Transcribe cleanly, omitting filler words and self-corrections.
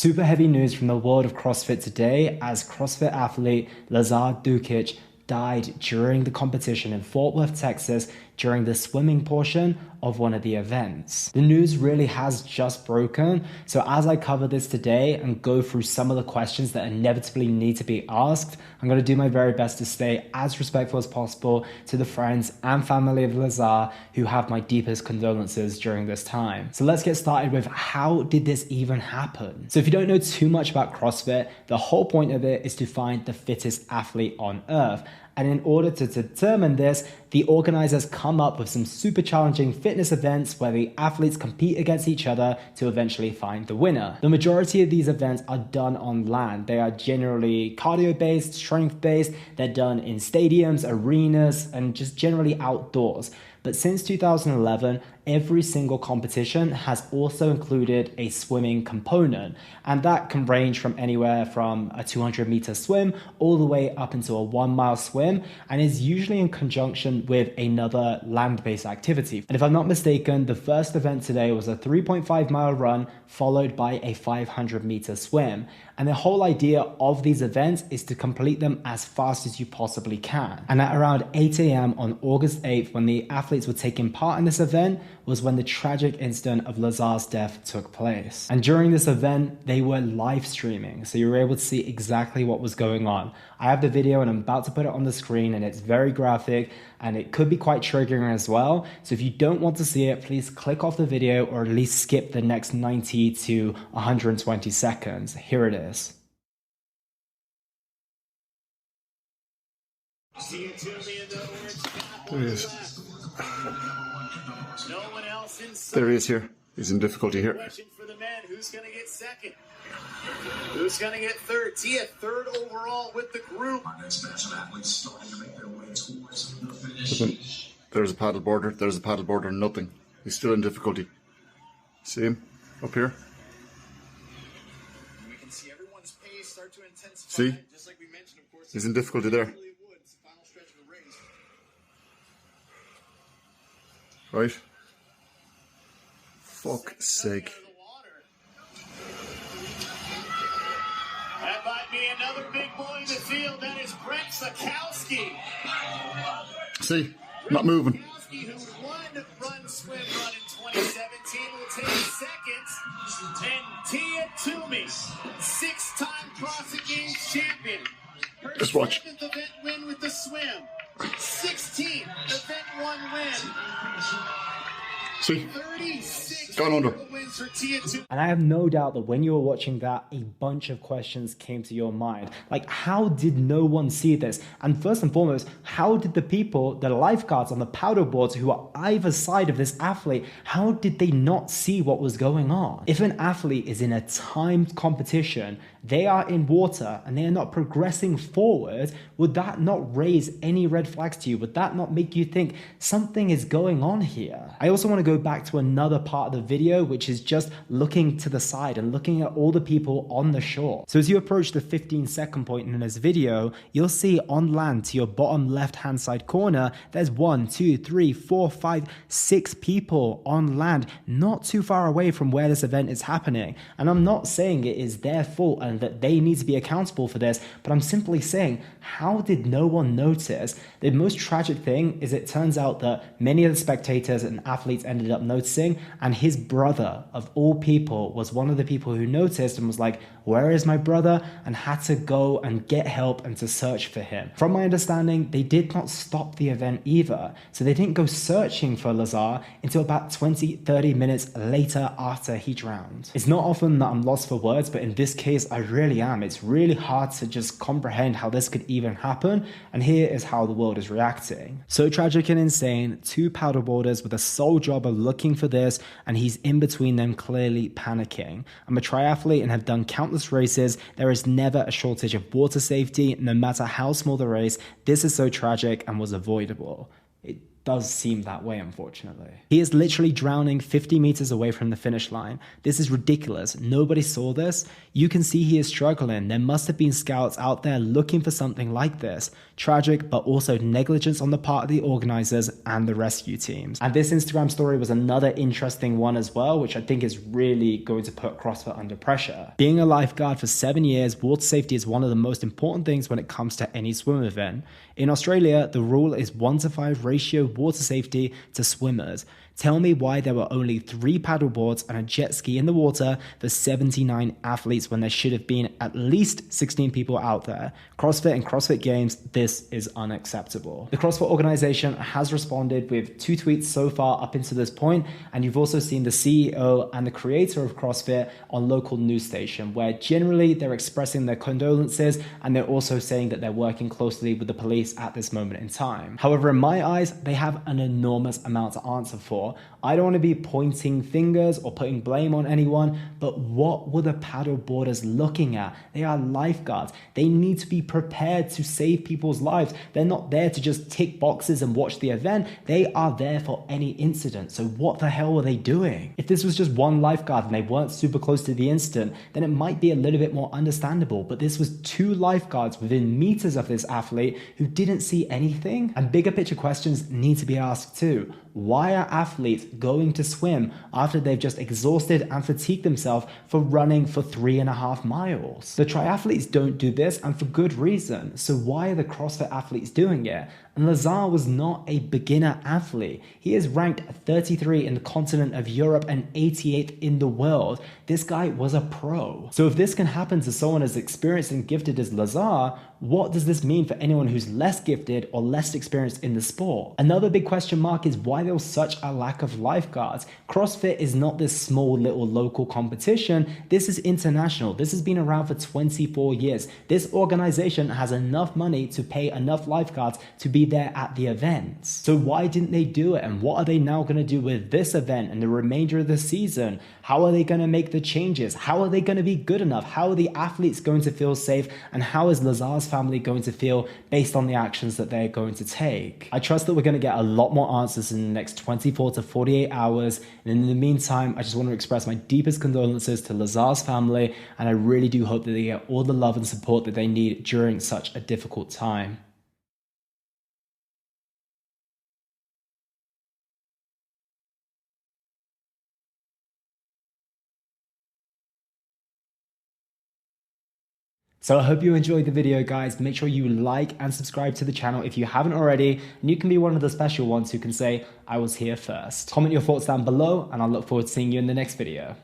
Super heavy news from the world of CrossFit today as CrossFit athlete Lazar Dukic died during the competition in Fort Worth, Texas during the swimming portion of one of the events. The news really has just broken, so as I cover this today and go through some of the questions that inevitably need to be asked, I'm going to do my very best to stay as respectful as possible to the friends and family of Lazar who have my deepest condolences during this time. So let's get started with how did this even happen? So if you don't know too much about CrossFit, the whole point of it is to find the fittest athlete on earth. And in order to determine this, the organizers come up with some super challenging fitness events where the athletes compete against each other to eventually find the winner. The majority of these events are done on land. They are generally cardio-based, strength-based. They're done in stadiums, arenas, and just generally outdoors. But since 2011, every single competition has also included a swimming component. And that can range from anywhere from a 200-meter swim all the way up into a 1-mile swim, and is usually in conjunction with another land-based activity. And if I'm not mistaken, the first event today was a 3.5-mile run followed by a 500-meter swim. And the whole idea of these events is to complete them as fast as you possibly can. And at around 8 a.m. on August 8th, when the athletes were taking part in this event, was when the tragic incident of Lazar's death took place. And during this event, they were live streaming, so you were able to see exactly what was going on. I have the video and I'm about to put it on the screen, and it's very graphic and it could be quite triggering as well. So if you don't want to see it, please click off the video or at least skip the next 90 to 120 seconds. Here it is. There he is. There he is here. He's in difficulty here. Question for the men: who's going to get second? Who's going to get third? Tia, third overall with the group. There's a paddle boarder. There's a paddle boarder. Nothing. He's still in difficulty. See him up here? We can see everyone's pace start to intensify. See? Just like we mentioned, of course. He's in difficulty there. Final stretch of the race. Right? Fuck's sake. That might be another big boy in the field. That is Brent Sakowski. See? Not moving. Sakowski, who won Run Swim Run in 2017, will take second. And Tia Toomey, 6-time CrossFit Games champion. Her Just watch. 7th event win with the swim. 16th event 1 win. See? 36 Gone under. wins for Tia Toomey. And I have no doubt that when you were watching that, a bunch of questions came to your mind. Like, how did no one see this? And first and foremost, how did the people, the lifeguards on the paddle boards who are either side of this athlete, how did they not see what was going on? If an athlete is in a timed competition, they are in water and they are not progressing forward, would that not raise any red flags to you? Would that not make you think something is going on here? I also want to go back to another part of the video, which is just looking to the side and looking at all the people on the shore. So as you approach the 15-second point in this video, you'll see on land to your bottom left-hand side corner, there's 1, 2, 3, 4, 5, 6 people on land, not too far away from where this event is happening. And I'm not saying it is their fault and that they need to be accountable for this, but I'm simply saying, how did no one notice? The most tragic thing is it turns out that many of the spectators and athletes ended up noticing, and his brother of all people was one of the people who noticed and was like, where is my brother? And had to go and get help and to search for him. From my understanding, they did not stop the event either. So they didn't go searching for Lazar until about 20-30 minutes later after he drowned. It's not often that I'm lost for words, but in this case, I really am. It's really hard to just comprehend how this could even happen. And here is how the world is reacting. So tragic and insane, 2 paddleboarders with a sole job of looking for this, and he's in between them clearly panicking. I'm a triathlete and have done countless races. There is never a shortage of water safety, no matter how small the race. This is so tragic and was avoidable. It does seem that way, unfortunately. He is literally drowning 50 meters away from the finish line. This is ridiculous. Nobody saw this. You can see he is struggling. There must have been scouts out there looking for something like this. Tragic, but also negligence on the part of the organizers and the rescue teams. And this Instagram story was another interesting one as well, which I think is really going to put CrossFit under pressure. Being a lifeguard for 7 years, water safety is one of the most important things when it comes to any swim event. In Australia, the rule is 1:5 ratio water safety to swimmers. Tell me why there were only 3 paddleboards and a jet ski in the water for 79 athletes when there should have been at least 16 people out there. CrossFit and CrossFit Games, this is unacceptable. The CrossFit organization has responded with 2 tweets so far up until this point, and you've also seen the CEO and the creator of CrossFit on local news station, where generally they're expressing their condolences and they're also saying that they're working closely with the police at this moment in time. However, in my eyes, they have an enormous amount to answer for. I don't want to be pointing fingers or putting blame on anyone, but what were the paddleboarders looking at? They are lifeguards. They need to be prepared to save people's lives. They're not there to just tick boxes and watch the event. They are there for any incident. So what the hell were they doing? If this was just one lifeguard and they weren't super close to the incident, then it might be a little bit more understandable. But this was 2 lifeguards within meters of this athlete who didn't see anything. And bigger picture questions need to be asked too. Why are athletes going to swim after they've just exhausted and fatigued themselves for running for 3.5 miles? The triathletes don't do this, and for good reason. So why are the CrossFit athletes doing it? And Lazar was not a beginner athlete. He is ranked 33 in the continent of Europe and 88th in the world. This guy was a pro. So if this can happen to someone as experienced and gifted as Lazar, what does this mean for anyone who's less gifted or less experienced in the sport? Another big question mark is why there was such a lack of lifeguards. CrossFit is not this small little local competition. This is international. This has been around for 24 years. This organization has enough money to pay enough lifeguards to be there at the events. So why didn't they do it? And what are they now going to do with this event and the remainder of the season? How are they going to make the changes? How are they going to be good enough? How are the athletes going to feel safe? And how is Lazar's family going to feel based on the actions that they're going to take? I trust that we're going to get a lot more answers in the next 24 to 48 hours. And in the meantime, I just want to express my deepest condolences to Lazar's family. And I really do hope that they get all the love and support that they need during such a difficult time. So I hope you enjoyed the video, guys. Make sure you like and subscribe to the channel if you haven't already, and you can be one of the special ones who can say, I was here first. Comment your thoughts down below, and I'll look forward to seeing you in the next video.